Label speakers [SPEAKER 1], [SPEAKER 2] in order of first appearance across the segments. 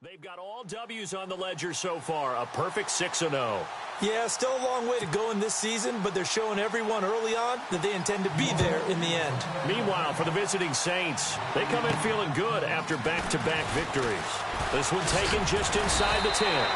[SPEAKER 1] They've got all W's on the ledger so far, a perfect 6-0.
[SPEAKER 2] Yeah, still a long way to go in this season, but they're showing everyone early on that they intend to be there in the end.
[SPEAKER 1] Meanwhile, for the visiting Saints, they come in feeling good after back-to-back victories. This one taken just inside the 10.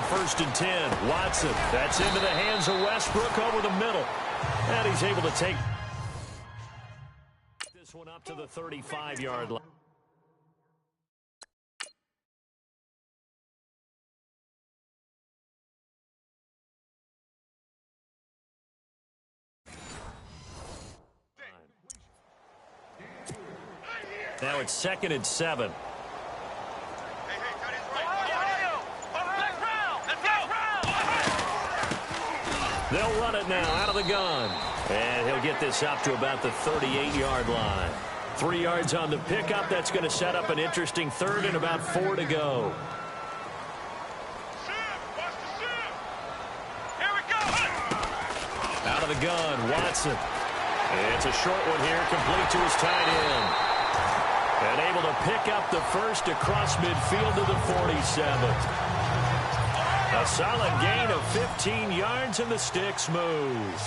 [SPEAKER 1] First and 10, Watson. That's into the hands of Westbrook over the middle. And he's able to take this one up to the 35-yard line. Now it's 2nd and 7. They'll run it now out of the gun. And he'll get this up to about the 38-yard line. 3 yards on the pickup. That's going to set up an interesting third and about 4 to go. Out of the gun, Watson. It's a short one here, complete to his tight end. And able to pick up the first across midfield to the 47. A solid gain of 15 yards, and the sticks move.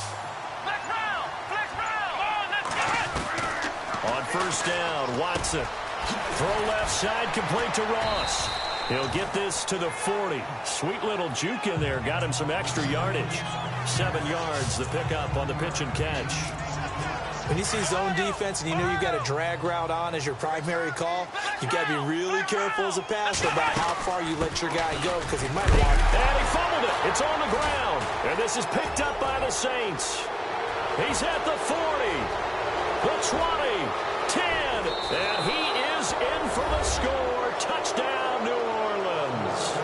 [SPEAKER 1] On first down, Watson. Throw left side, complete to Ross. He'll get this to the 40. Sweet little juke in there. Got him some extra yardage. 7 yards, the pickup on the pitch and catch.
[SPEAKER 2] When you see zone defense and you know you've got a drag route on as your primary call, you've got to be really careful as a passer about how far you let your guy go because he might want it.
[SPEAKER 1] And he fumbled it. It's on the ground. And this is picked up by the Saints. He's at the 40, the 20, 10, and he is in for the score. Touchdown, New Orleans.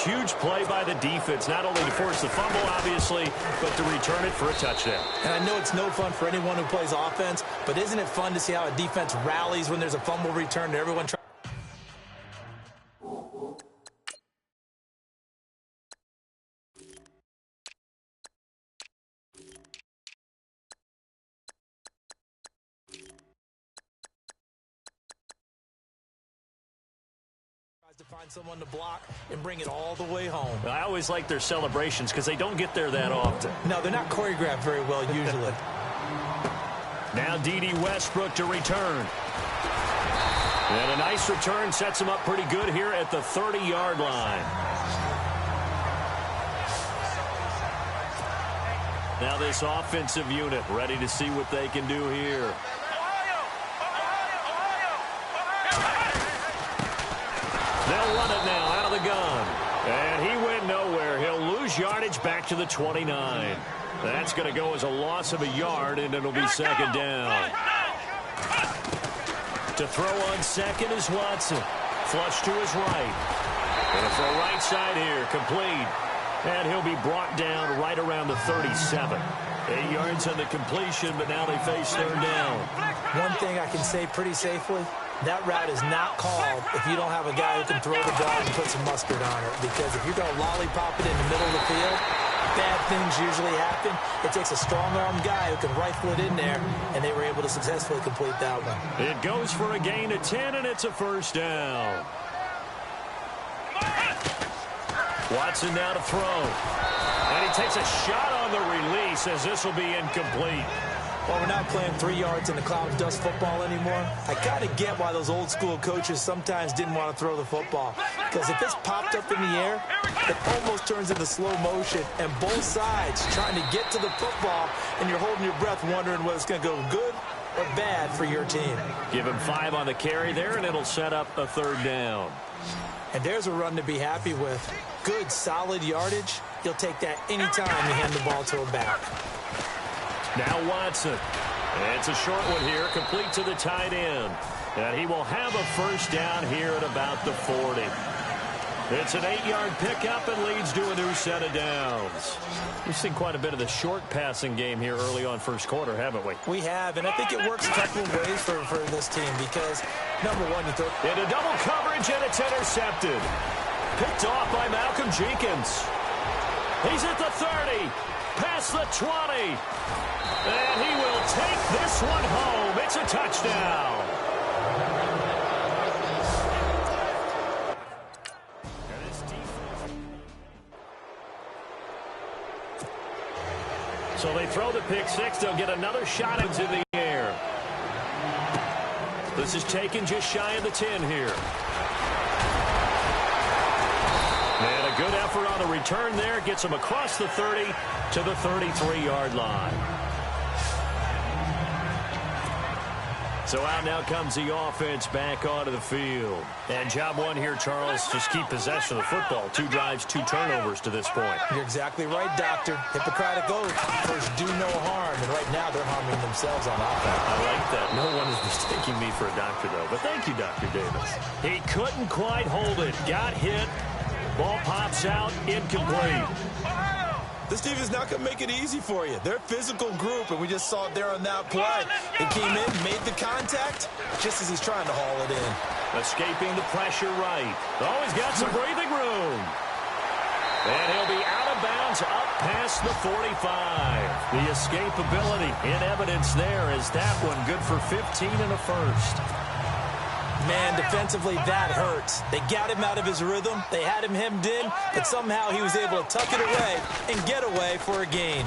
[SPEAKER 1] Huge play by the defense, not only to force the fumble, obviously, but to return it for a touchdown.
[SPEAKER 2] And I know it's no fun for anyone who plays offense, but isn't it fun to see how a defense rallies when there's a fumble return and everyone tries to find someone to block and bring it all the way home.
[SPEAKER 1] I always like their celebrations because they don't get there that often.
[SPEAKER 2] No, they're not choreographed very well usually.
[SPEAKER 1] Now D.D. Westbrook to return. And a nice return sets him up pretty good here at the 30-yard line. Now this offensive unit ready to see what they can do here. They'll run it now out of the gun. And he went nowhere. He'll lose yardage back to the 29. That's going to go as a loss of a yard, and it'll be 2nd down. To throw on second is Watson. Flush to his right. And for a right side here, complete. And he'll be brought down right around the 37. 8 yards on the completion, but now they face 3rd down.
[SPEAKER 2] One thing I can say pretty safely, that route is not called if you don't have a guy who can throw the ball and put some mustard on it. Because if you're going to lollipop it in the middle of the field, bad things usually happen. It takes a strong-arm guy who can rifle it in there, and they were able to successfully complete that one.
[SPEAKER 1] It goes for a gain of 10, and it's a 1st down. Watson now to throw. And he takes a shot on the release as this will be incomplete.
[SPEAKER 2] Well, we're not playing 3 yards in the cloud of dust football anymore. I kind of get why those old-school coaches sometimes didn't want to throw the football. Because if it's popped up in the air, it almost turns into slow motion. And both sides trying to get to the football, and you're holding your breath wondering whether it's going to go good or bad for your team.
[SPEAKER 1] Give him 5 on the carry there, and it'll set up a 3rd down.
[SPEAKER 2] And there's a run to be happy with. Good, solid yardage. You'll take that anytime you hand the ball to a back.
[SPEAKER 1] Now Watson. It's a short one here, complete to the tight end. And he will have a 1st down here at about the 40. It's an 8-yard pickup and leads to a new set of downs. We've seen quite a bit of the short passing game here early on first quarter, haven't we?
[SPEAKER 2] We have, and I think it works a couple of ways for this team because, number one, you throw
[SPEAKER 1] into double coverage, and it's intercepted. Picked off by Malcolm Jenkins. He's at the 30, past the 20, and he will take this one home. It's a touchdown. So they throw the pick six. They'll get another shot into the air. This is taken just shy of the 10 here. And a good effort on the return there. Gets him across the 30 to the 33-yard line. So out now comes the offense back onto the field. And job one here, Charles, just keep possession of the football. 2 drives, 2 turnovers to this point.
[SPEAKER 2] You're exactly right, Doctor. Hippocratic oath. First, do no harm. And right now, they're harming themselves on offense.
[SPEAKER 1] I like that. No one is mistaking me for a doctor, though. But thank you, Dr. Davis. He couldn't quite hold it. Got hit. Ball pops out. Incomplete.
[SPEAKER 2] This team is not going to make it easy for you. They're a physical group, and we just saw it there on that play. He came in, made the contact, just as he's trying to haul it in.
[SPEAKER 1] Escaping the pressure right. Oh, he's got some breathing room. And he'll be out of bounds up past the 45. The escapability in evidence there is that one good for 15 and a first.
[SPEAKER 2] Man, defensively, that hurts. They got him out of his rhythm. They had him hemmed in, but somehow he was able to tuck it away and get away for a gain.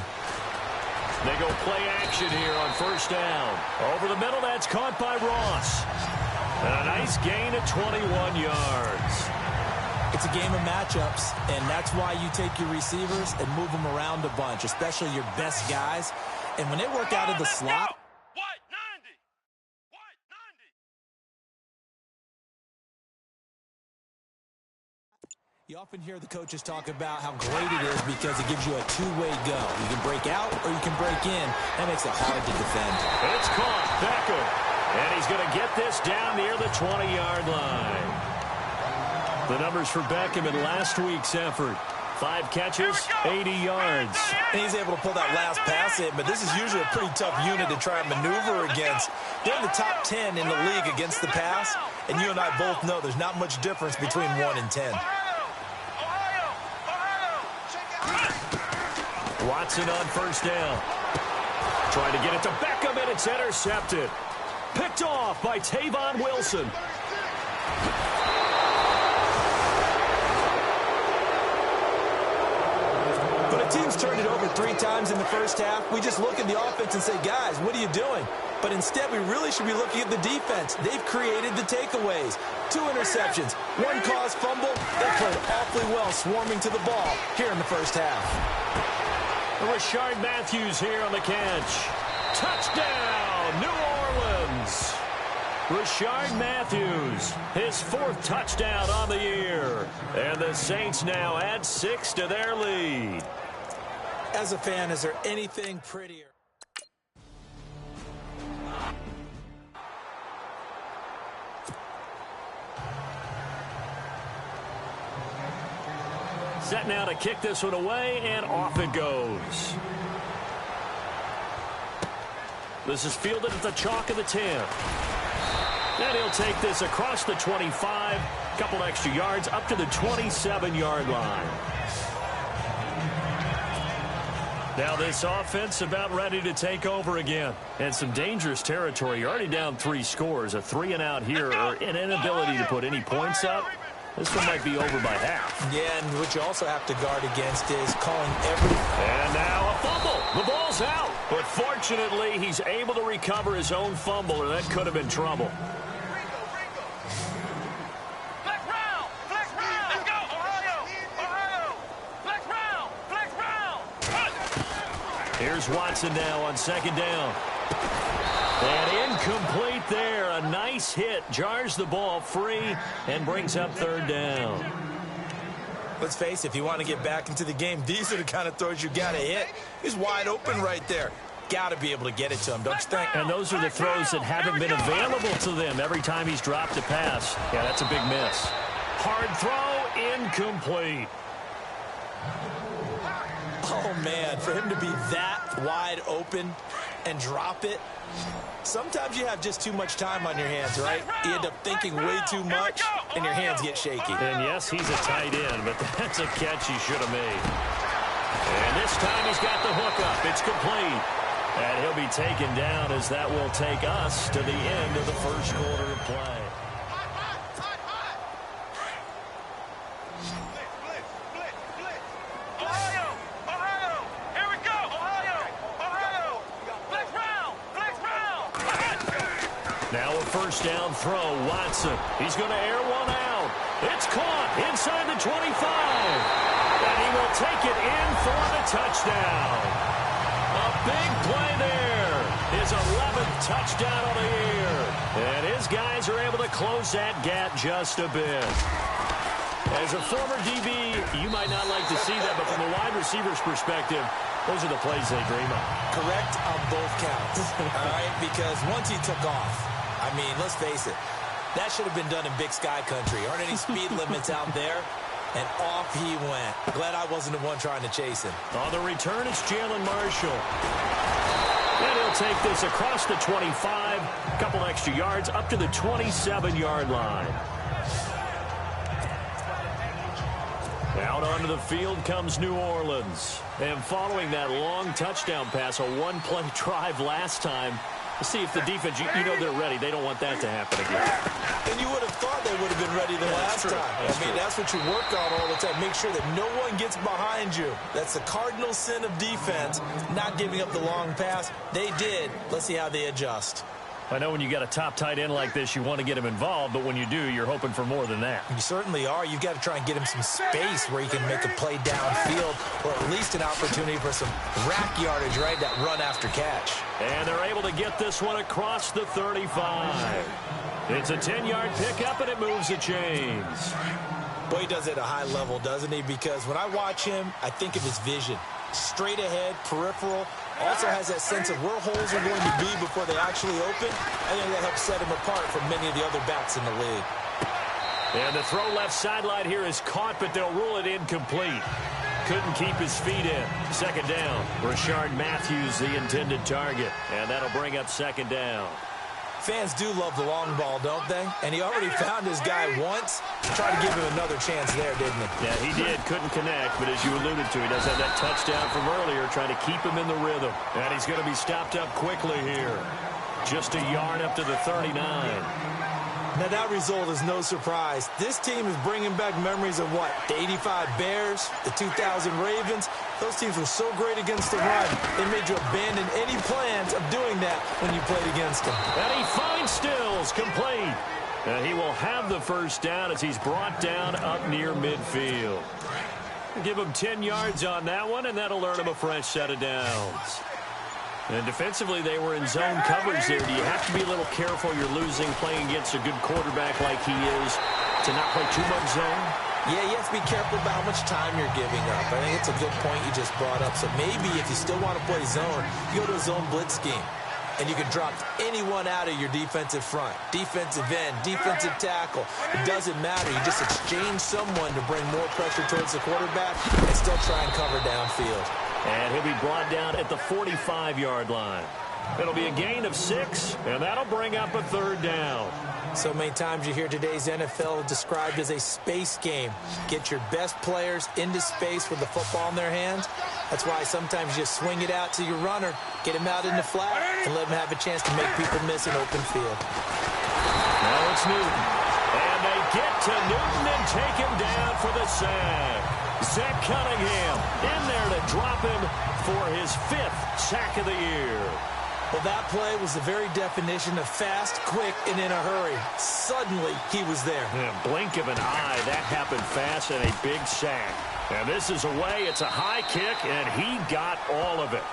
[SPEAKER 1] They go play action here on first down. Over the middle, that's caught by Ross. And a nice gain of 21 yards.
[SPEAKER 2] It's a game of matchups, and that's why you take your receivers and move them around a bunch, especially your best guys. And when they work out of the slot, you often hear the coaches talk about how great it is because it gives you a two-way go. You can break out or you can break in. That makes it hard to defend.
[SPEAKER 1] It's caught. Beckham. And he's going to get this down near the 20-yard line. The numbers for Beckham in last week's effort. 5 catches, 80 yards.
[SPEAKER 2] And he's able to pull that last pass in, but this is usually a pretty tough unit to try and maneuver against. They're in the top 10 in the league against the pass, and you and I both know there's not much difference between 1 and 10.
[SPEAKER 1] Watson on first down. Trying to get it to Beckham, and it's intercepted. Picked off by Tavon Wilson.
[SPEAKER 2] But a team's turned it over 3 times in the first half. We just look at the offense and say, guys, what are you doing? But instead, we really should be looking at the defense. They've created the takeaways. 2 interceptions, 1 caused fumble. They played awfully well swarming to the ball here in the first half.
[SPEAKER 1] Rashard Matthews here on the catch. Touchdown, New Orleans. Rashard Matthews, his 4th touchdown on the year. And the Saints now add 6 to their lead.
[SPEAKER 2] As a fan, is there anything prettier?
[SPEAKER 1] Set now to kick this one away, and off it goes. This is fielded at the chalk of the 10. And he'll take this across the 25, couple extra yards, up to the 27-yard line. Now this offense about ready to take over again. And some dangerous territory. You're already down 3 scores, a 3-and-out here, or an inability to put any points up. This one might be over by half.
[SPEAKER 2] Yeah, and what you also have to guard against is calling every...
[SPEAKER 1] And now a fumble. The ball's out. But fortunately, he's able to recover his own fumble, or that could have been trouble. Here's Watson now on second down. And incomplete there. A nice hit. Jars the ball free and brings up 3rd down.
[SPEAKER 2] Let's face it, if you want to get back into the game, these are the kind of throws you got to hit. He's wide open right there. Got to be able to get it to him, don't you think?
[SPEAKER 1] And those are the throws that haven't been available to them every time he's dropped a pass. Yeah, that's a big miss. Hard throw incomplete.
[SPEAKER 2] Oh, man, for him to be that wide open and drop it, sometimes you have just too much time on your hands, right? You end up thinking way too much, and your hands get shaky.
[SPEAKER 1] And, yes, he's a tight end, but that's a catch he should have made. And this time he's got the hook up. It's complete. And he'll be taken down as that will take us to the end of the first quarter of play. Now a first down throw, Watson. He's going to air one out. It's caught inside the 25. And he will take it in for the touchdown. A big play there. His 11th touchdown of the year. And his guys are able to close that gap just a bit. As a former DB, you might not like to see that, but from a wide receiver's perspective, those are the plays they dream of.
[SPEAKER 2] Correct on both counts, all right? Because once he took off, I mean, let's face it, that should have been done in Big Sky country. Aren't any speed limits out there? And off he went. Glad I wasn't the one trying to chase him.
[SPEAKER 1] On the return, it's Jalen Marshall. And he'll take this across the 25, a couple extra yards, up to the 27-yard line. Out onto the field comes New Orleans. And following that long touchdown pass, a one-play drive last time, to see if the defense, you know they're ready. They don't want that to happen again.
[SPEAKER 2] And you would have thought they would have been ready the last time. I mean, that's what you work on all the time. Make sure that no one gets behind you. That's the cardinal sin of defense, not giving up the long pass. They did. Let's see how they adjust.
[SPEAKER 1] I know when you got a top tight end like this, you want to get him involved, but when you do, you're hoping for more than that.
[SPEAKER 2] You certainly are. You've got to try and get him some space where he can make a play downfield, or at least an opportunity for some rack yardage, right? That run after catch.
[SPEAKER 1] And they're able to get this one across the 35. It's a 10-yard pickup, and it moves the chains.
[SPEAKER 2] Boy, he does it at a high level, doesn't he? Because when I watch him, I think of his vision. Straight ahead, peripheral. Also has that sense of where holes are going to be before they actually open. I think that helps set him apart from many of the other backs in the league.
[SPEAKER 1] And the throw left sideline here is caught, but they'll rule it incomplete. Couldn't keep his feet in. Second down. Rashard Matthews, the intended target. And that'll bring up second down.
[SPEAKER 2] Fans do love the long ball, don't they? And he already found his guy once. Try to give him another chance there, didn't he?
[SPEAKER 1] Yeah, he did. Couldn't connect, but as you alluded to, he does have that touchdown from earlier, trying to keep him in the rhythm. And he's going to be stopped up quickly here. Just a yard up to the 39.
[SPEAKER 2] Now, that result is no surprise. This team is bringing back memories of what? The 85 Bears, the 2000 Ravens. Those teams were so great against the run. They made you abandon any plans of doing that when you played against them.
[SPEAKER 1] And he finds Stills, complete. And he will have the first down as he's brought down up near midfield. Give him 10 yards on that one, and that'll earn him a fresh set of downs. And defensively, they were in zone coverage there. Do you have to be a little careful? You're losing, playing against a good quarterback like he is, to not play too much zone?
[SPEAKER 2] Yeah, you have to be careful about how much time you're giving up. I think it's a good point you just brought up. So maybe if you still want to play zone, you go to a zone blitz scheme. And you can drop anyone out of your defensive front. Defensive end, defensive tackle. It doesn't matter. You just exchange someone to bring more pressure towards the quarterback and still try and cover downfield.
[SPEAKER 1] And he'll be brought down at the 45-yard line. It'll be a gain of 6, and that'll bring up a third down.
[SPEAKER 2] So many times you hear today's NFL described as a space game. Get your best players into space with the football in their hands. That's why sometimes you swing it out to your runner, get him out in the flat, and let him have a chance to make people miss an open field.
[SPEAKER 1] Now it's Newton. And they get to Newton and take him down for the sack. Zach Cunningham in there to drop him for his 5th sack of the year.
[SPEAKER 2] Well, that play was the very definition of fast, quick, and in a hurry. Suddenly, he was there.
[SPEAKER 1] In a blink of an eye, that happened fast and a big sack. And this is away. It's a high kick, and he got all of it.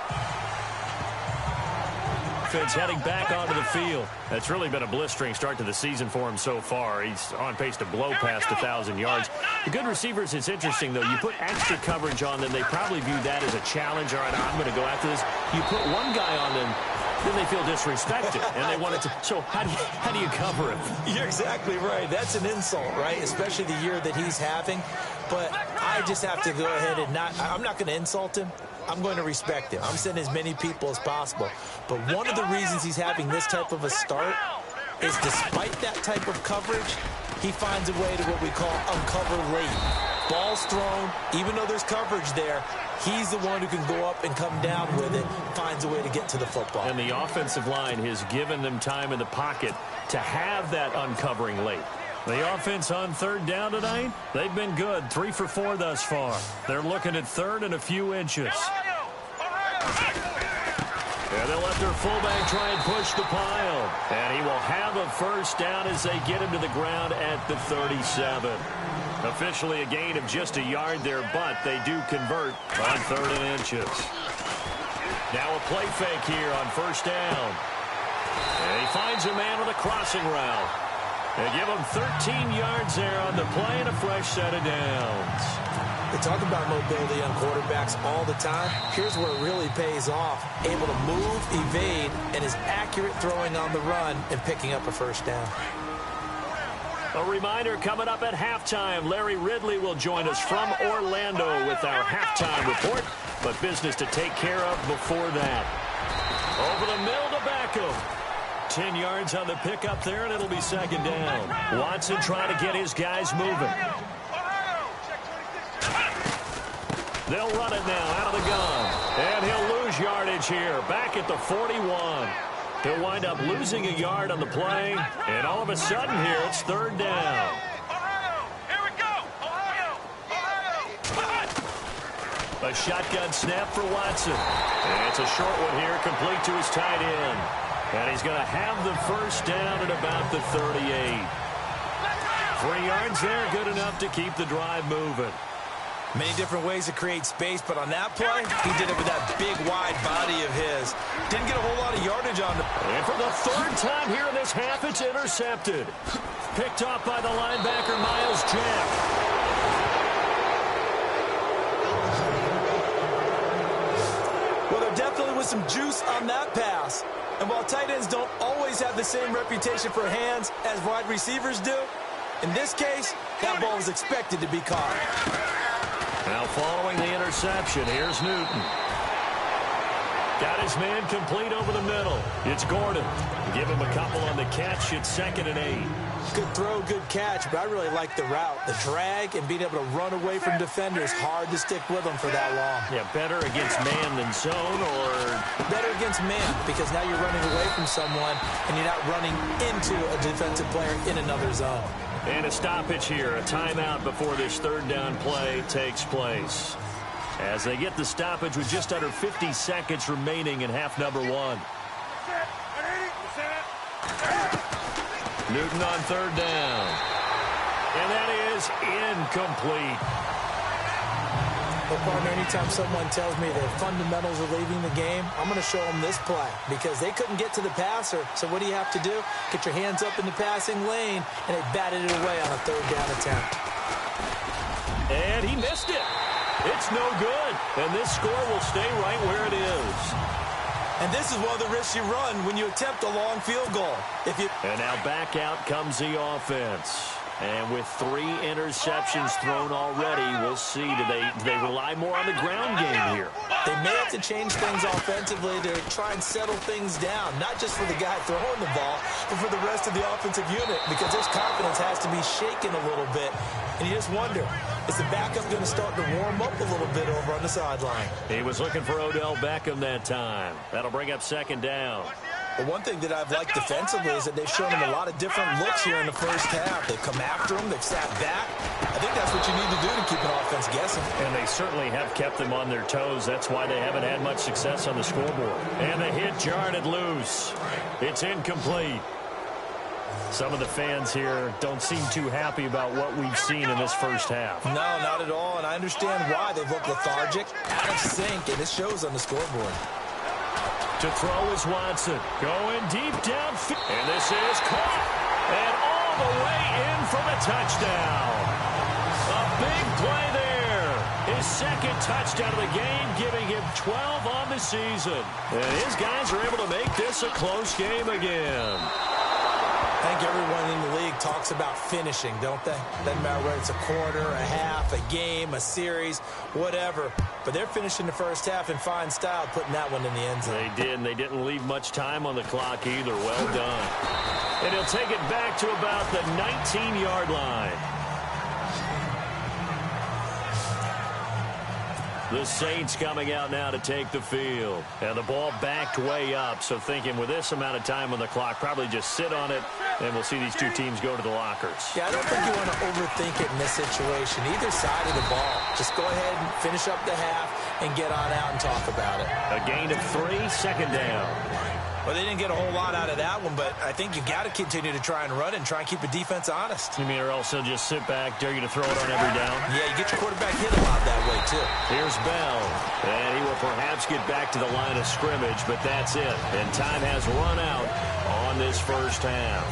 [SPEAKER 1] Heading back onto the field. That's really been a blistering start to the season for him so far. He's on pace to blow past 1,000 yards. The good receivers, it's interesting, though. You put extra coverage on them, they probably view that as a challenge. All right, I'm going to go after this. You put one guy on them, then they feel disrespected, and they want it to. So how do you cover it?
[SPEAKER 2] You're exactly right. That's an insult, right? Especially the year that he's having. But I just have to go ahead and I'm not going to insult him. I'm going to respect him. I'm sending as many people as possible. But one of the reasons he's having this type of a start is despite that type of coverage, he finds a way to what we call uncover late. Ball's thrown, even though there's coverage there, he's the one who can go up and come down with it, finds a way to get to the football.
[SPEAKER 1] And the offensive line has given them time in the pocket to have that uncovering late. The offense on third down tonight, they've been good. 3 for 4 thus far. They're looking at third and a few inches. And they'll let their fullback try and push the pile. And he will have a first down as they get him to the ground at the 37. Officially a gain of just a yard there, but they do convert on third and inches. Now a play fake here on first down. And he finds a man on the crossing route. They give him 13 yards there on the play and a fresh set of downs.
[SPEAKER 2] They talk about mobility on quarterbacks all the time. Here's where it really pays off. Able to move, evade, and is accurate throwing on the run and picking up a first down.
[SPEAKER 1] A reminder coming up at halftime. Larry Ridley will join us from Orlando with our halftime report. But business to take care of before that. Over the middle to Beckham. 10 yards on the pickup there, and it'll be second down. Watson trying to get his guys moving. They'll run it now out of the gun. And he'll lose yardage here. Back at the 41. He'll wind up losing a yard on the play. And all of a sudden here, it's third down. A shotgun snap for Watson. And it's a short one here, complete to his tight end. And he's going to have the first down at about the 38. 3 yards there, good enough to keep the drive moving.
[SPEAKER 2] Many different ways to create space, but on that play, he did it with that big, wide body of his. Didn't get a whole lot of yardage on it.
[SPEAKER 1] And for the third time here in this half, it's intercepted. Picked off by the linebacker, Miles Jack.
[SPEAKER 2] Well, there definitely was some juice on that pass. And while tight ends don't always have the same reputation for hands as wide receivers do, in this case, that ball was expected to be caught.
[SPEAKER 1] Now following the interception, here's Newton. Got his man complete over the middle. It's Gordon. Give him a couple on the catch. It's 2nd and 8.
[SPEAKER 2] Good throw, good catch, but I really like the route. The drag and being able to run away from defenders. Hard to stick with them for that long.
[SPEAKER 1] Yeah, better against man than zone, or?
[SPEAKER 2] Better against man, because now you're running away from someone and you're not running into a defensive player in another zone.
[SPEAKER 1] And a stoppage here, a timeout before this third down play takes place. As they get the stoppage with just under 50 seconds remaining in half number 1. Newton on third down. And that is incomplete.
[SPEAKER 2] Well, partner, anytime someone tells me that fundamentals are leaving the game, I'm going to show them this play because they couldn't get to the passer. So what do you have to do? Get your hands up in the passing lane, and they batted it away on a third down attempt.
[SPEAKER 1] And he missed it. It's no good. And this score will stay right where it is.
[SPEAKER 2] And this is one of the risks you run when you attempt a long field goal.
[SPEAKER 1] And now back out comes the offense. And with 3 interceptions thrown already, we'll see. Do they rely more on the ground game here?
[SPEAKER 2] They may have to change things offensively to try and settle things down, not just for the guy throwing the ball, but for the rest of the offensive unit, because his confidence has to be shaken a little bit. And you just wonder, is the backup going to start to warm up a little bit over on the sideline?
[SPEAKER 1] He was looking for Odell Beckham that time. That'll bring up second down.
[SPEAKER 2] But one thing that I've liked defensively is that they've shown him a lot of different looks here in the first half. They've come after him. They've sat back. I think that's what you need to do to keep an offense guessing.
[SPEAKER 1] And they certainly have kept them on their toes. That's why they haven't had much success on the scoreboard. And the hit jarred it loose. It's incomplete. Some of the fans here don't seem too happy about what we've seen in this first half.
[SPEAKER 2] No, not at all. And I understand why. They've looked lethargic, out of sync, and it shows on the scoreboard.
[SPEAKER 1] To throw is Watson. Going deep downfield. And this is caught. And all the way in for the touchdown. A big play there. His second touchdown of the game, giving him 12 on the season. And his guys are able to make this a close game again.
[SPEAKER 2] I think everyone in the league talks about finishing, don't they? Doesn't matter whether it's a quarter, a half, a game, a series, whatever. But they're finishing the first half in fine style, putting that one in the end zone.
[SPEAKER 1] They did, and they didn't leave much time on the clock either. Well done. And he'll take it back to about the 19-yard line. The Saints coming out now to take the field. And the ball backed way up, so thinking with this amount of time on the clock, probably just sit on it, and we'll see these two teams go to the lockers.
[SPEAKER 2] Yeah, I don't think you want to overthink it in this situation. Either side of the ball. Just go ahead and finish up the half and get on out and talk about it.
[SPEAKER 1] A gain of 3, second down.
[SPEAKER 2] Well, they didn't get a whole lot out of that one, but I think you got to continue to try and run and try and keep the defense honest.
[SPEAKER 1] You mean, or else he'll just sit back, dare you to throw it on every down?
[SPEAKER 2] Yeah, you get your quarterback hit a lot that way, too.
[SPEAKER 1] Here's Bell, and he will perhaps get back to the line of scrimmage, but that's it. And time has run out on this first half.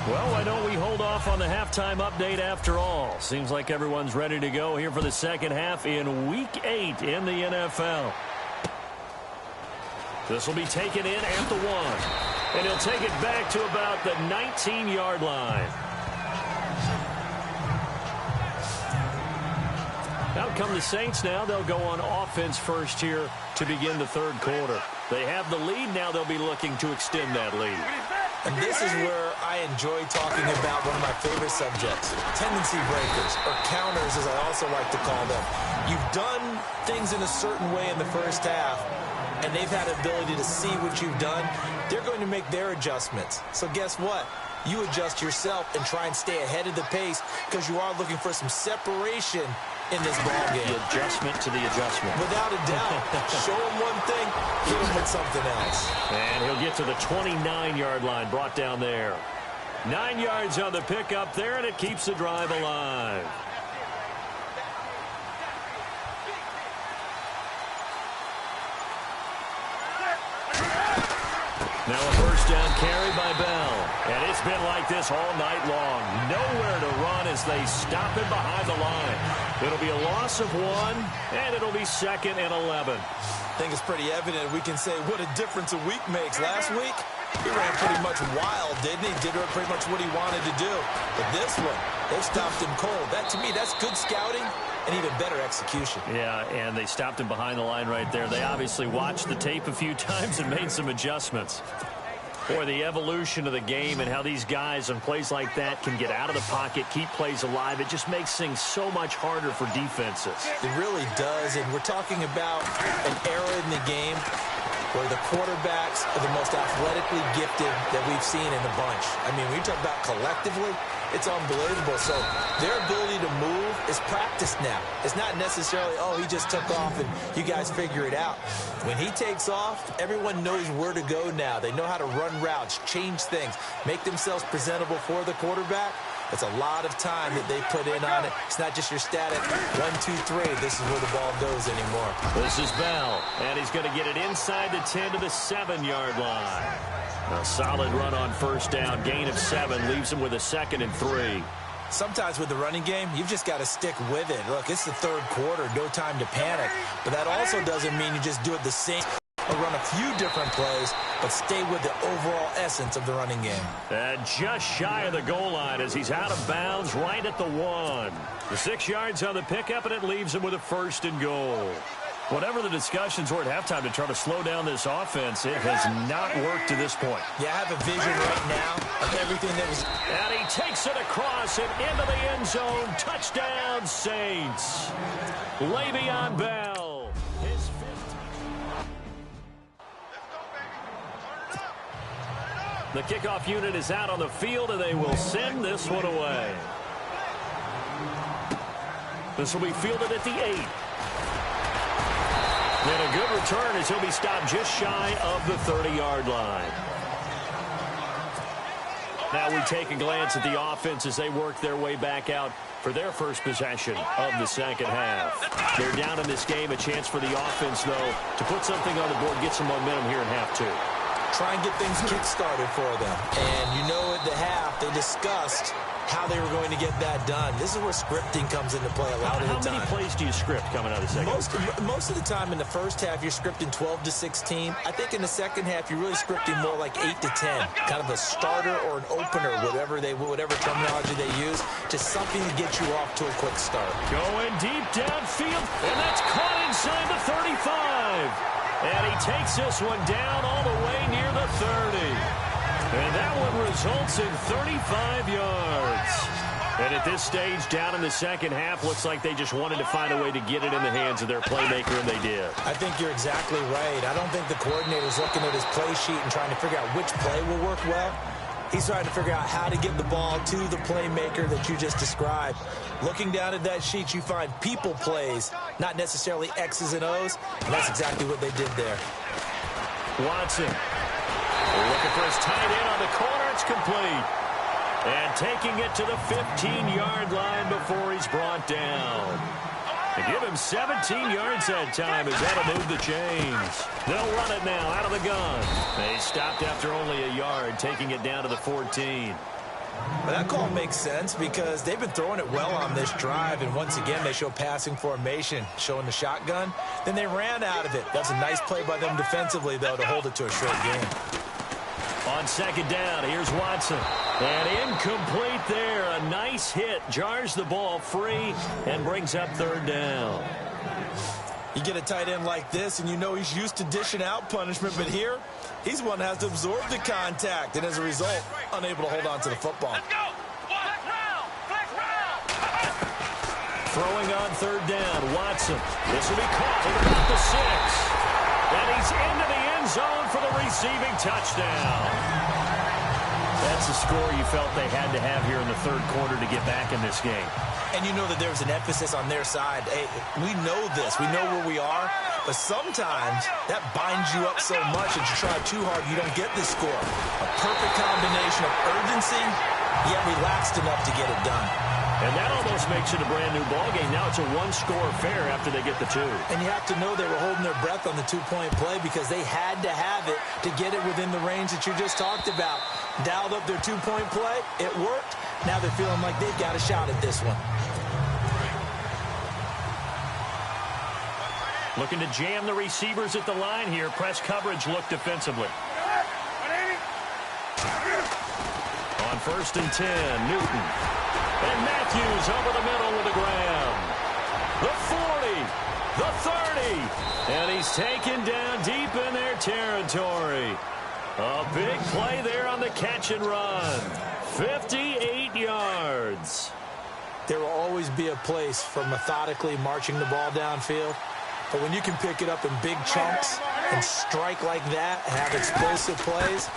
[SPEAKER 1] Well, why don't we hold off on the halftime update after all? Seems like everyone's ready to go here for the second half in Week 8 in the NFL. This will be taken in at the 1. And he'll take it back to about the 19-yard line. Out come the Saints now. They'll go on offense first here to begin the third quarter. They have the lead. Now they'll be looking to extend that lead.
[SPEAKER 2] And this is where I enjoy talking about one of my favorite subjects, tendency breakers, or counters as I also like to call them. You've done things in a certain way in the first half, and they've had ability to see what you've done. They're going to make their adjustments. So guess what? You adjust yourself and try and stay ahead of the pace because you are looking for some separation in this ball game.
[SPEAKER 1] The adjustment to the adjustment.
[SPEAKER 2] Without a doubt. Show him one thing, hit him with something else.
[SPEAKER 1] And he'll get to the 29-yard line, brought down there. 9 yards on the pickup there, and it keeps the drive alive. Now a first down carry by Bell. And it's been like this all night long. Nowhere to run as they stop him behind the line. It'll be a loss of 1, and it'll be 2nd and 11.
[SPEAKER 2] I think it's pretty evident we can say what a difference a week makes. Last week, he ran pretty much wild, didn't he? Did pretty much what he wanted to do. But this one, they stopped him cold. That, to me, that's good scouting and even better execution.
[SPEAKER 1] Yeah, and they stopped him behind the line right there. They obviously watched the tape a few times and made some adjustments. Boy, the evolution of the game and how these guys on plays like that can get out of the pocket, keep plays alive, it just makes things so much harder for defenses.
[SPEAKER 2] It really does, and we're talking about an era in the game where the quarterbacks are the most athletically gifted that we've seen in the bunch. I mean, when you talk about collectively, it's unbelievable. So their ability to move is practiced now. It's not necessarily, oh, he just took off and you guys figure it out. When he takes off, everyone knows where to go now. They know how to run routes, change things, make themselves presentable for the quarterback. It's a lot of time that they put in on it. It's not just your static 1, 2, 3. This is where the ball goes anymore.
[SPEAKER 1] This is Bell, and he's going to get it inside the 10 to the 7-yard line. A solid run on first down, gain of 7, leaves him with a 2nd and 3.
[SPEAKER 2] Sometimes with the running game, you've just got to stick with it. Look, it's the third quarter, no time to panic. But that also doesn't mean you just do it the same or run a few different plays, but stay with the overall essence of the running game.
[SPEAKER 1] And just shy of the goal line as he's out of bounds right at the 1. The 6 yards on the pickup, and it leaves him with a 1st and goal. Whatever the discussions were at halftime to try to slow down this offense, it has not worked to this point.
[SPEAKER 2] Yeah, I have a vision right now of everything that was...
[SPEAKER 1] And he takes it across and into the end zone. Touchdown, Saints. Le'Veon Bell. His 15th. The kickoff unit is out on the field, and they will send this one away. This will be fielded at the 8. And a good return as he'll be stopped just shy of the 30-yard line. Now we take a glance at the offense as they work their way back out for their first possession of the second half. They're down in this game. A chance for the offense, though, to put something on the board, get some momentum here in half 2.
[SPEAKER 2] Try and get things kick-started for them. And you know at the half, they discussed how they were going to get that done. This is where scripting comes into play a lot of the time.
[SPEAKER 1] How many plays do you script coming out of the second half?
[SPEAKER 2] Most of the time in the first half, you're scripting 12 to 16. I think in the second half, you're really scripting more like 8 to 10. Kind of a starter or an opener, whatever terminology they use, just something to get you off to a quick start.
[SPEAKER 1] Going deep downfield, and that's caught inside the 35. And he takes this one down all the way near the 30. And that one results in 35 yards. And at this stage, down in the second half, looks like they just wanted to find a way to get it in the hands of their playmaker, and they did.
[SPEAKER 2] I think you're exactly right. I don't think the coordinator's looking at his play sheet and trying to figure out which play will work well. He's trying to figure out how to get the ball to the playmaker that you just described. Looking down at that sheet, you find people plays, not necessarily X's and O's, and that's exactly what they did there.
[SPEAKER 1] Watson looking for his tight end on the corner. It's complete. And taking it to the 15-yard line before he's brought down. They give him 17 yards that time as that'll move the chains. They'll run it now out of the gun. They stopped after only a yard, taking it down to the 14.
[SPEAKER 2] But that call makes sense because they've been throwing it well on this drive, and once again they show passing formation, showing the shotgun. Then they ran out of it. That's a nice play by them defensively, though, to hold it to a short game.
[SPEAKER 1] On second down, here's Watson. And incomplete there. A nice hit. Jars the ball free and brings up third down.
[SPEAKER 2] You get a tight end like this, and you know he's used to dishing out punishment, but here, he's one that has to absorb the contact, and as a result, unable to hold on to the football.
[SPEAKER 1] Throwing on third down, Watson. This will be caught at about the 6. And he's into the end zone for the receiving touchdown. That's a score you felt they had to have here in the third quarter to get back in this game.
[SPEAKER 2] And you know that there's an emphasis on their side. Hey, we know this. We know where we are. But sometimes that binds you up so much that you try too hard, you don't get this score. A perfect combination of urgency, yet relaxed enough to get it done.
[SPEAKER 1] And that almost makes it a brand-new ballgame. Now it's a one-score affair after they get the 2.
[SPEAKER 2] And you have to know they were holding their breath on the two-point play because they had to have it to get it within the range that you just talked about. Dialed up their two-point play. It worked. Now they're feeling like they've got a shot at this one.
[SPEAKER 1] Looking to jam the receivers at the line here. Press coverage look defensively. On 1st and 10, Newton. And Matthews over the middle with a grab. The 40, the 30, and he's taken down deep in their territory. A big play there on the catch and run. 58 yards.
[SPEAKER 2] There will always be a place for methodically marching the ball downfield. But when you can pick it up in big chunks and strike like that and have explosive plays,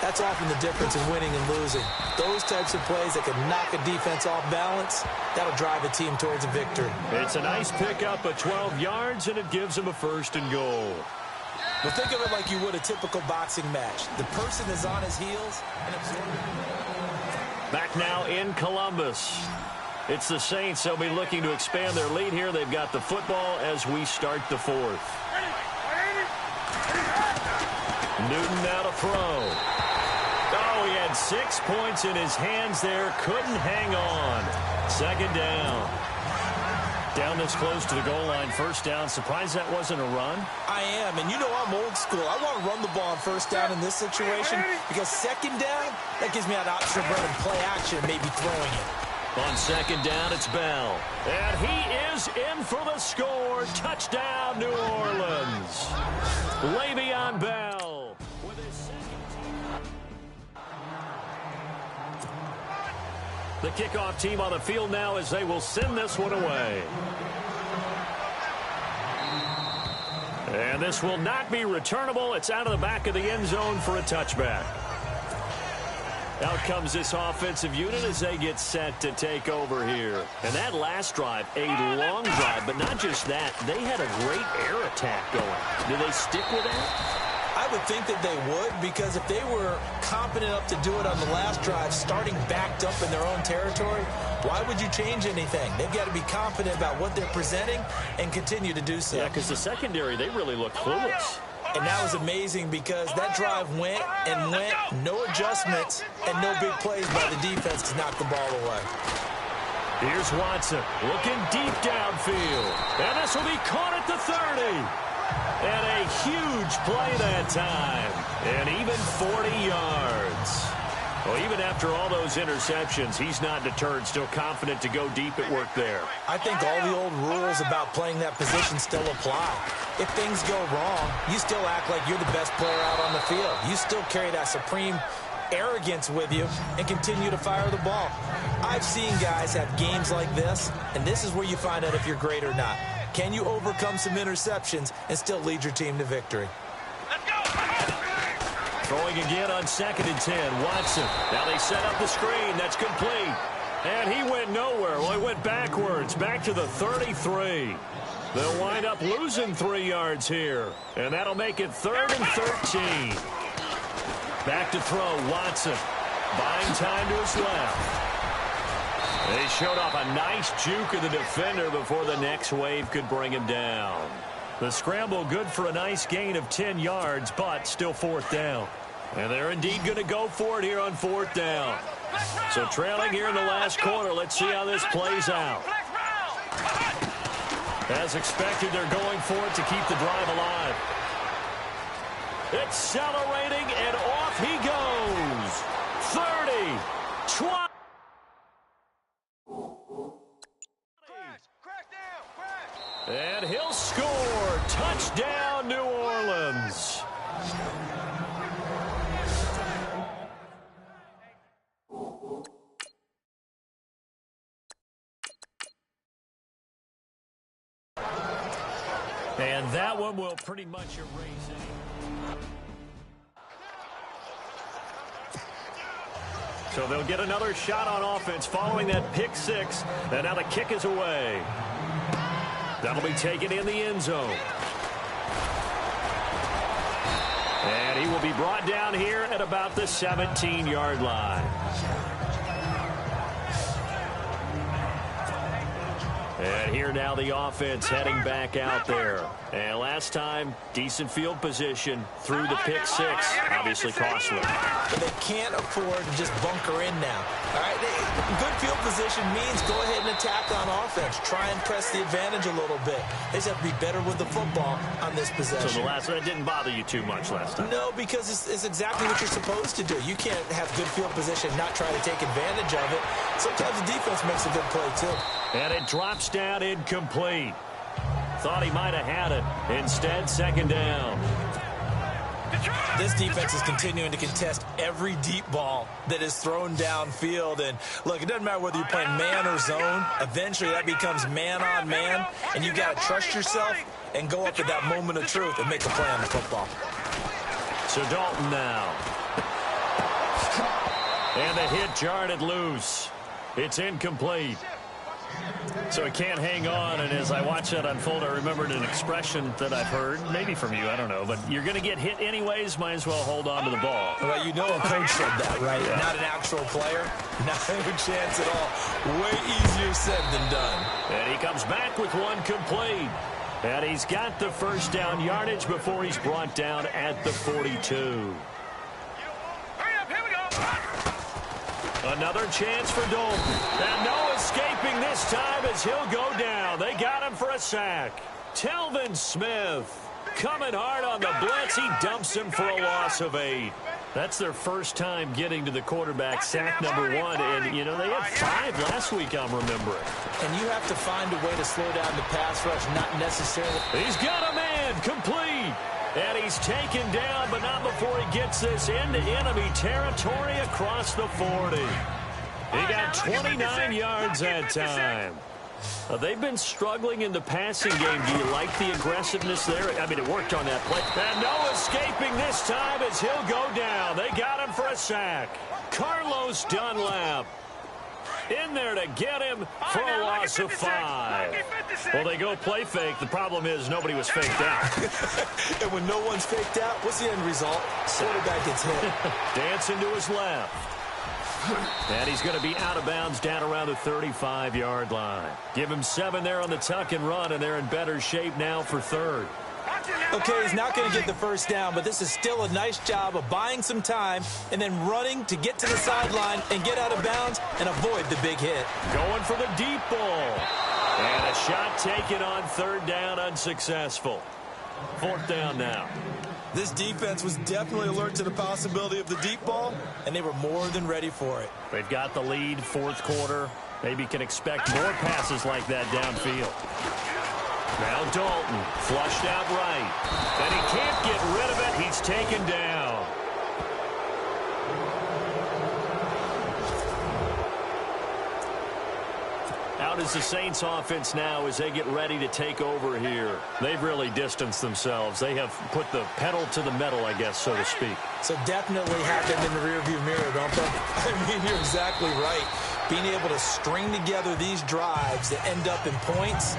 [SPEAKER 2] that's often the difference in winning and losing. Those types of plays that can knock a defense off balance, that'll drive a team towards a victory.
[SPEAKER 1] It's a nice pickup of 12 yards, and it gives them a 1st and goal.
[SPEAKER 2] Well, think of it like you would a typical boxing match. The person is on his heels and absorbing.
[SPEAKER 1] Back now in Columbus. It's the Saints. They'll be looking to expand their lead here. They've got the football as we start the 4th. Newton now to throw. Oh, he had 6 points in his hands there. Couldn't hang on. 2nd down. Down this close to the goal line. 1st down. Surprised that wasn't a run?
[SPEAKER 2] I am, and you know I'm old school. I want to run the ball on 1st down in this situation because 2nd down, that gives me an option of running play action, maybe throwing it.
[SPEAKER 1] On 2nd down, it's Bell. And he is in for the score. Touchdown, New Orleans. Le'Veon Bell. With his second. The kickoff team on the field now as they will send this one away. And this will not be returnable. It's out of the back of the end zone for a touchback. Out comes this offensive unit as they get set to take over here. And that last drive, a long drive, but not just that. They had a great air attack going. Do they stick with that?
[SPEAKER 2] I would think that they would, because if they were competent enough to do it on the last drive, starting backed up in their own territory, why would you change anything? They've got to be confident about what they're presenting and continue to do so.
[SPEAKER 1] Yeah, because the secondary, they really look clueless.
[SPEAKER 2] And that was amazing because that drive went and went, no adjustments, and no big plays by the defense to knock the ball away.
[SPEAKER 1] Here's Watson looking deep downfield. And this will be caught at the 30. And a huge play that time. And even 40 yards. Well, even after all those interceptions, he's not deterred, still confident to go deep at work there.
[SPEAKER 2] I think all the old rules about playing that position still apply. If things go wrong, you still act like you're the best player out on the field. You still carry that supreme arrogance with you and continue to fire the ball. I've seen guys have games like this, and this is where you find out if you're great or not. Can you overcome some interceptions and still lead your team to victory?
[SPEAKER 1] Throwing again on 2nd and 10. Watson. Now they set up the screen. That's complete. And he went nowhere. Well, he went backwards. Back to the 33. They'll wind up losing 3 yards here. And that'll make it 3rd and 13. Back to throw. Watson. Buying time to his left. They showed off a nice juke of the defender before the next wave could bring him down. The scramble good for a nice gain of 10 yards, but still 4th down. And they're indeed going to go for it here on 4th down. So trailing here in the last quarter, let's see how this plays out. As expected, they're going for it to keep the drive alive. Accelerating, and off he goes. 30, 20. And he'll score. Touchdown, New Orleans. And that one will pretty much erase it. So they'll get another shot on offense following that pick six. And now the kick is away. That'll be taken in the end zone. And he will be brought down here at about the 17-yard line. And here now the offense heading back out there. And last time, decent field position through the pick six. Obviously costly.
[SPEAKER 2] But they can't afford to just bunker in now. All right, good field position means go ahead and attack on offense. Try and press the advantage a little bit. They just have to be better with the football on this possession.
[SPEAKER 1] So the last one didn't bother you too much last time?
[SPEAKER 2] No, because it's exactly what you're supposed to do. You can't have good field position, not try to take advantage of it. Sometimes the defense makes a good play, too.
[SPEAKER 1] And it drops down incomplete. Thought he might have had it. Instead, 2nd down.
[SPEAKER 2] This defense is continuing to contest every deep ball that is thrown downfield. And, look, it doesn't matter whether you're playing man or zone. Eventually, that becomes man on man. And you've got to trust yourself and go up at that moment of truth and make a play on the football.
[SPEAKER 1] So Dalton now. And the hit jarred it loose. It's incomplete. So he can't hang on, and as I watch that unfold, I remembered an expression that I've heard, maybe from you, I don't know, but you're going to get hit anyways, might as well hold on to the ball.
[SPEAKER 2] Well, you know a coach said that, right? Yeah. Not an actual player. Not a chance at all. Way easier said than done.
[SPEAKER 1] And he comes back with one complete. And he's got the first down yardage before he's brought down at the 42. Another chance for Dalton. And no escaping this time as he'll go down. They got him for a sack. Telvin Smith coming hard on the blitz. He dumps him for a loss of 8. That's their first time getting to the quarterback, sack number 1. And, you know, they had 5 last week, I'm remembering.
[SPEAKER 2] And you have to find a way to slow down the pass rush, not necessarily.
[SPEAKER 1] He's got a man, complete. And he's taken down, but not before he gets this into enemy territory across the 40. He got 29 yards that time. They've been struggling in the passing game. Do you like the aggressiveness there? I mean, it worked on that play. And no escaping this time as he'll go down. They got him for a sack. Carlos Dunlap in there to get him for a loss of 5. Well, they go play fake. The problem is nobody was faked out.
[SPEAKER 2] And when no one's faked out, what's the end result? Quarterback gets hit.
[SPEAKER 1] Dancing to his left. And he's going to be out of bounds down around the 35-yard line. Give him 7 there on the tuck and run, and they're in better shape now for 3rd.
[SPEAKER 2] Okay, he's not going to get the first down, but this is still a nice job of buying some time and then running to get to the sideline and get out of bounds and avoid the big hit.
[SPEAKER 1] Going for the deep ball. And a shot taken on third down, unsuccessful. Fourth down now.
[SPEAKER 2] This defense was definitely alert to the possibility of the deep ball, and they were more than ready for it.
[SPEAKER 1] They've got the lead, fourth quarter. Maybe can expect more passes like that downfield. Now Dalton, flushed out right. And he can't get rid of it. He's taken down. Out is the Saints offense now as they get ready to take over here. They've really distanced themselves. They have put the pedal to the metal, I guess, so to speak.
[SPEAKER 2] So definitely have them in the rearview mirror, don't they? I mean, you're exactly right. Being able to string together these drives that end up in points,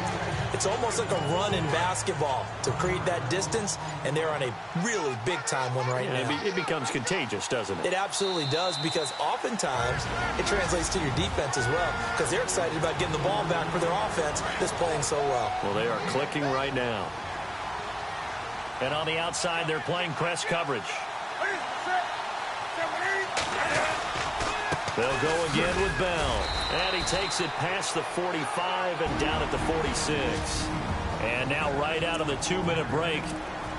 [SPEAKER 2] it's almost like a run in basketball to create that distance, and they're on a really big-time one right now.
[SPEAKER 1] It becomes contagious, doesn't it?
[SPEAKER 2] It absolutely does, because oftentimes it translates to your defense as well, because they're excited about getting the ball back for their offense that's playing so well.
[SPEAKER 1] Well, they are clicking right now. And on the outside, they're playing press coverage. They'll go again with Bell. And he takes it past the 45 and down at the 46. And now right out of the 2-minute break,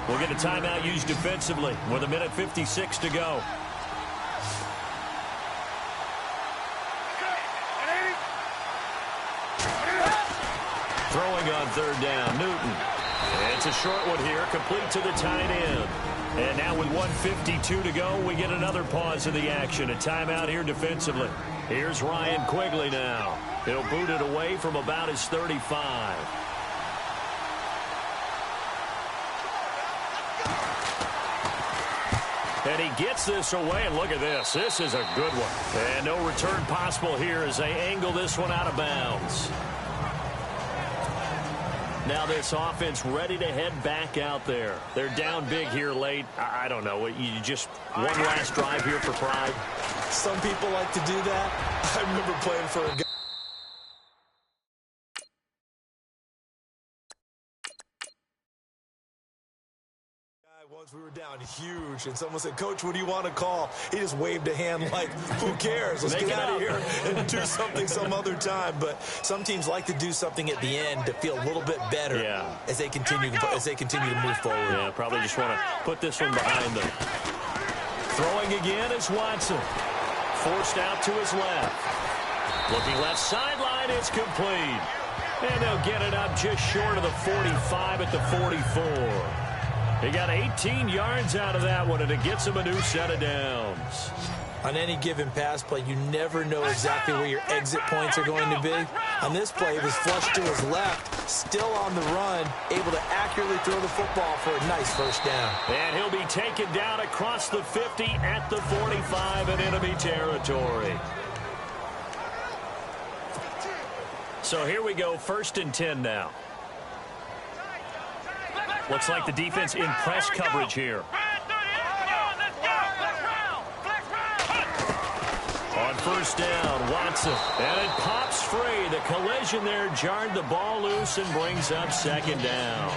[SPEAKER 1] we'll get a timeout used defensively with 1:56 to go. Throwing on third down, Newton. It's a short one here, complete to the tight end. And now with 1:52 to go, we get another pause in the action. A timeout here defensively. Here's Ryan Quigley now. He'll boot it away from about his 35. And he gets this away, and look at this. This is a good one. And no return possible here as they angle this one out of bounds. Now this offense ready to head back out there. They're down big here late. I don't know. You just one last drive here for pride.
[SPEAKER 2] Some people like to do that. I remember playing for a guy. Once we were down huge, and someone said, "Coach, what do you want to call?" He just waved a hand like, "Who cares? Let's get out of here and do something some other time." But some teams like to do something at the end to feel a little bit better as they continue to move forward.
[SPEAKER 1] Yeah, probably just want to put this one behind them. Throwing again is Watson. Forced out to his left. Looking left sideline, it's complete. And they'll get it up just short of the 45 at the 44. He got 18 yards out of that one, and it gets him a new set of downs.
[SPEAKER 2] On any given pass play, you never know exactly where your exit points are going to be. On this play, it was flushed to his left, still on the run, able to accurately throw the football for a nice first down.
[SPEAKER 1] And he'll be taken down across the 50 at the 45 in enemy territory. So here we go, 1st and 10 now. Looks like the defense in press coverage here. On first down, Watson. And it pops free. The collision there jarred the ball loose and brings up 2nd down.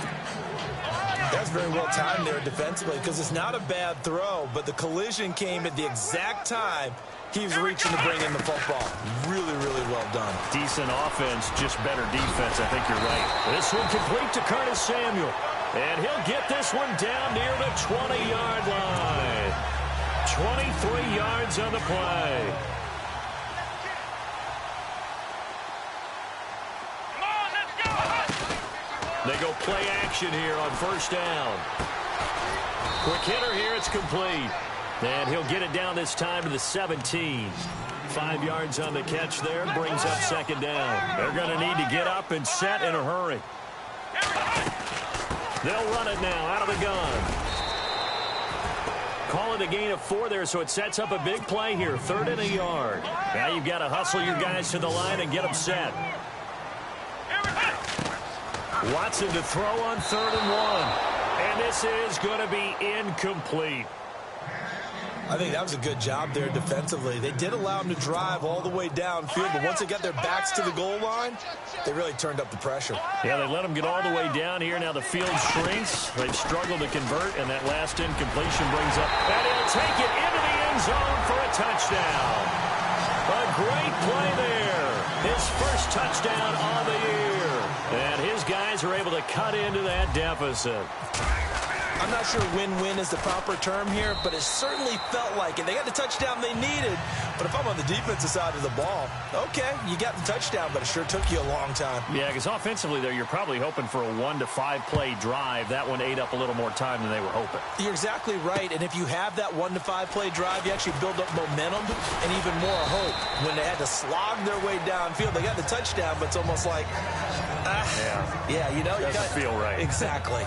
[SPEAKER 2] That's very well timed there defensively, because it's not a bad throw, but the collision came at the exact time he was reaching to bring in the football. Really, really well done.
[SPEAKER 1] Decent offense, just better defense. I think you're right. This one complete to Curtis Samuel. And he'll get this one down near the 20-yard line. 23 yards on the play. They go play action here on first down. Quick hitter here, it's complete. And he'll get it down this time to the 17. 5 yards on the catch there, brings up 2nd down. They're going to need to get up and set in a hurry. They'll run it now out of the gun. Call it a gain of 4 there, so it sets up a big play here. 3rd and a yard. Now you've got to hustle your guys to the line and get them set. Watson to throw on 3rd and 1. And this is going to be incomplete.
[SPEAKER 2] I think that was a good job there defensively. They did allow them to drive all the way downfield, but once they got their backs to the goal line, they really turned up the pressure.
[SPEAKER 1] Yeah, they let them get all the way down here. Now the field shrinks. They've struggled to convert, and that last incompletion brings up. And he'll take it into the end zone for a touchdown. A great play there. His first touchdown on the year. And his guys are able to cut into that deficit.
[SPEAKER 2] I'm not sure win-win is the proper term here, but it certainly felt like it. They got the touchdown they needed, but if I'm on the defensive side of the ball, okay, you got the touchdown, but it sure took you a long time.
[SPEAKER 1] Yeah, because offensively there, you're probably hoping for a 1 to 5 play drive. That one ate up a little more time than they were hoping.
[SPEAKER 2] You're exactly right, and if you have that 1 to 5 play drive, you actually build up momentum and even more hope. When they had to slog their way downfield, they got the touchdown, but it's almost like, yeah, you know,
[SPEAKER 1] doesn't feel right.
[SPEAKER 2] Exactly.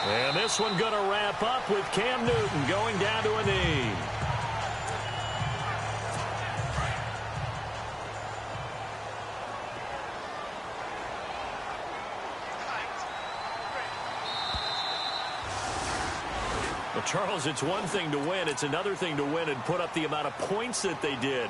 [SPEAKER 1] And this one going to wrap up with Cam Newton going down to a knee. Well, Charles, it's one thing to win. It's another thing to win and put up the amount of points that they did.